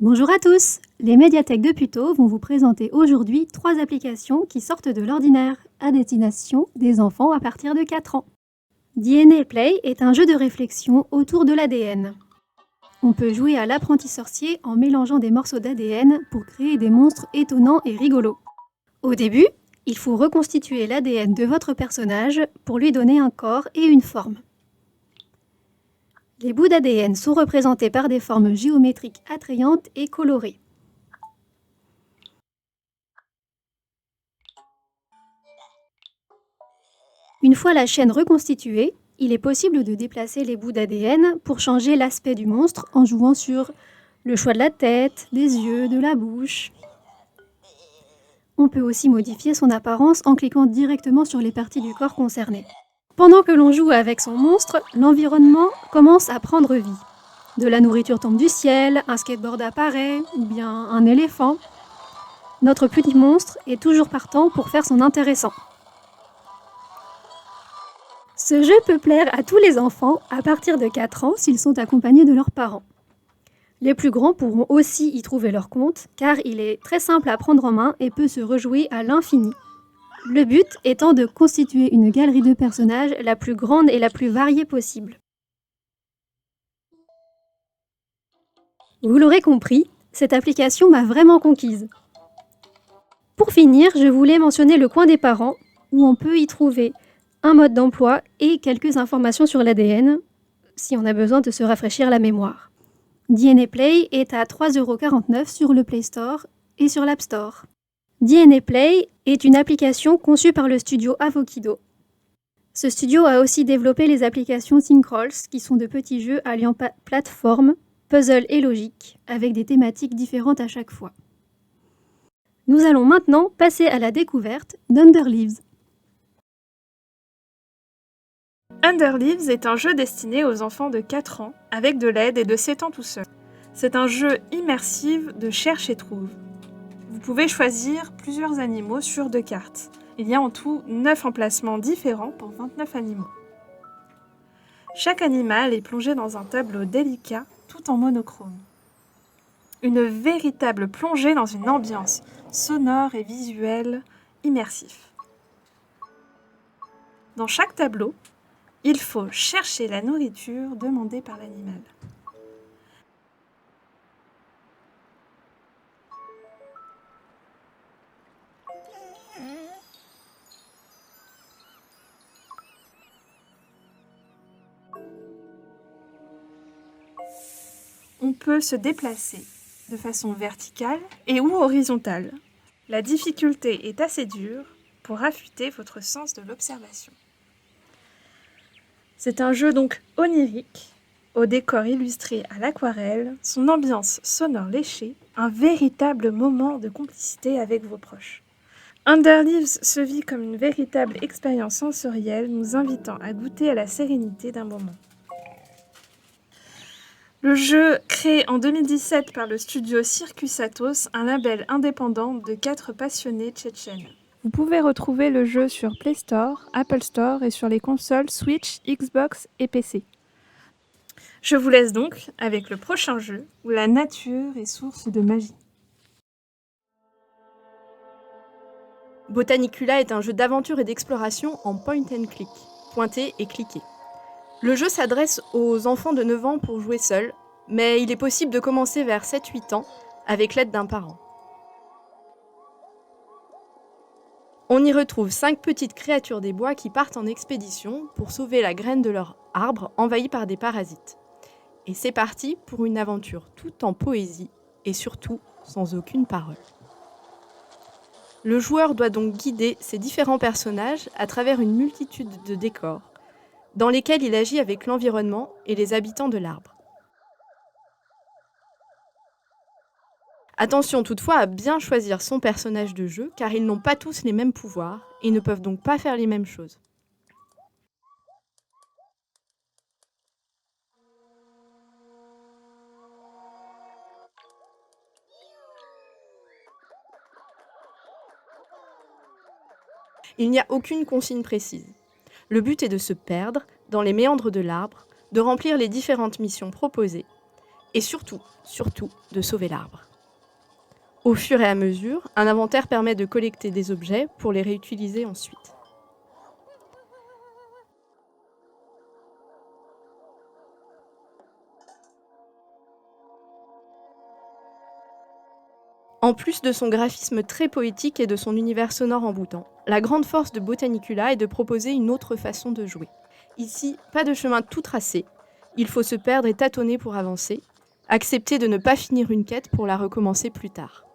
Bonjour à tous! Les médiathèques de Puteaux vont vous présenter aujourd'hui 3 applications qui sortent de l'ordinaire à destination des enfants à partir de 4 ans. DNA Play est un jeu de réflexion autour de l'ADN. On peut jouer à l'apprenti sorcier en mélangeant des morceaux d'ADN pour créer des monstres étonnants et rigolos. Au début, il faut reconstituer l'ADN de votre personnage pour lui donner un corps et une forme. Les bouts d'ADN sont représentés par des formes géométriques attrayantes et colorées. Une fois la chaîne reconstituée, il est possible de déplacer les bouts d'ADN pour changer l'aspect du monstre en jouant sur le choix de la tête, des yeux, de la bouche. On peut aussi modifier son apparence en cliquant directement sur les parties du corps concernées. Pendant que l'on joue avec son monstre, l'environnement commence à prendre vie. De la nourriture tombe du ciel, un skateboard apparaît, ou bien un éléphant. Notre petit monstre est toujours partant pour faire son intéressant. Ce jeu peut plaire à tous les enfants à partir de 4 ans s'ils sont accompagnés de leurs parents. Les plus grands pourront aussi y trouver leur compte, car il est très simple à prendre en main et peut se rejouer à l'infini. Le but étant de constituer une galerie de personnages la plus grande et la plus variée possible. Vous l'aurez compris, cette application m'a vraiment conquise. Pour finir, je voulais mentionner le coin des parents, où on peut y trouver un mode d'emploi et quelques informations sur l'ADN, si on a besoin de se rafraîchir la mémoire. DNA Play est à 3,49 € sur le Play Store et sur l'App Store. DNA Play est une application conçue par le studio Avokido. Ce studio a aussi développé les applications Syncrolls, qui sont de petits jeux alliant plateforme, puzzle et logique, avec des thématiques différentes à chaque fois. Nous allons maintenant passer à la découverte d'Underleaves. Underleaves est un jeu destiné aux enfants de 4 ans, avec de l'aide et de 7 ans tout seul. C'est un jeu immersif de cherche et trouve. Vous pouvez choisir plusieurs animaux sur 2 cartes. Il y a en tout 9 emplacements différents pour 29 animaux. Chaque animal est plongé dans un tableau délicat, tout en monochrome. Une véritable plongée dans une ambiance sonore et visuelle immersif. Dans chaque tableau, il faut chercher la nourriture demandée par l'animal. On peut se déplacer de façon verticale et ou horizontale. La difficulté est assez dure pour affûter votre sens de l'observation. C'est un jeu donc onirique, au décor illustré à l'aquarelle, son ambiance sonore léchée, un véritable moment de complicité avec vos proches. Underleaves se vit comme une véritable expérience sensorielle, nous invitant à goûter à la sérénité d'un moment. Le jeu, créé en 2017 par le studio Circus Atos, un label indépendant de 4 passionnés tchétchènes. Vous pouvez retrouver le jeu sur Play Store, Apple Store et sur les consoles Switch, Xbox et PC. Je vous laisse donc avec le prochain jeu où la nature est source de magie. Botanicula est un jeu d'aventure et d'exploration en point and click, pointer et cliquer. Le jeu s'adresse aux enfants de 9 ans pour jouer seuls, mais il est possible de commencer vers 7-8 ans avec l'aide d'un parent. On y retrouve 5 petites créatures des bois qui partent en expédition pour sauver la graine de leur arbre envahi par des parasites. Et c'est parti pour une aventure tout en poésie et surtout sans aucune parole. Le joueur doit donc guider ses différents personnages à travers une multitude de décors, dans lesquels il agit avec l'environnement et les habitants de l'arbre. Attention toutefois à bien choisir son personnage de jeu, car ils n'ont pas tous les mêmes pouvoirs et ne peuvent donc pas faire les mêmes choses. Il n'y a aucune consigne précise. Le but est de se perdre dans les méandres de l'arbre, de remplir les différentes missions proposées Et surtout, de sauver l'arbre. Au fur et à mesure, un inventaire permet de collecter des objets pour les réutiliser ensuite. En plus de son graphisme très poétique et de son univers sonore envoûtant, la grande force de Botanicula est de proposer une autre façon de jouer. Ici, pas de chemin tout tracé, il faut se perdre et tâtonner pour avancer, accepter de ne pas finir une quête pour la recommencer plus tard.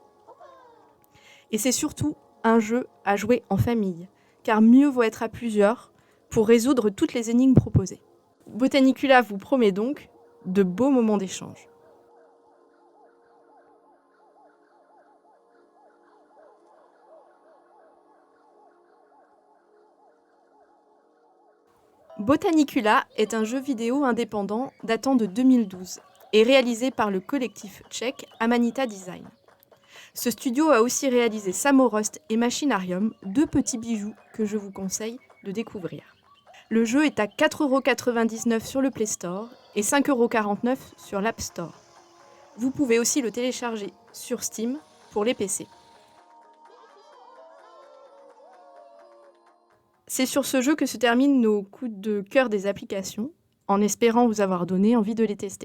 Et c'est surtout un jeu à jouer en famille, car mieux vaut être à plusieurs pour résoudre toutes les énigmes proposées. Botanicula vous promet donc de beaux moments d'échange. Botanicula est un jeu vidéo indépendant datant de 2012 et réalisé par le collectif tchèque Amanita Design. Ce studio a aussi réalisé Samorost et Machinarium, deux petits bijoux que je vous conseille de découvrir. Le jeu est à 4,99 € sur le Play Store et 5,49 € sur l'App Store. Vous pouvez aussi le télécharger sur Steam pour les PC. C'est sur ce jeu que se terminent nos coups de cœur des applications, en espérant vous avoir donné envie de les tester.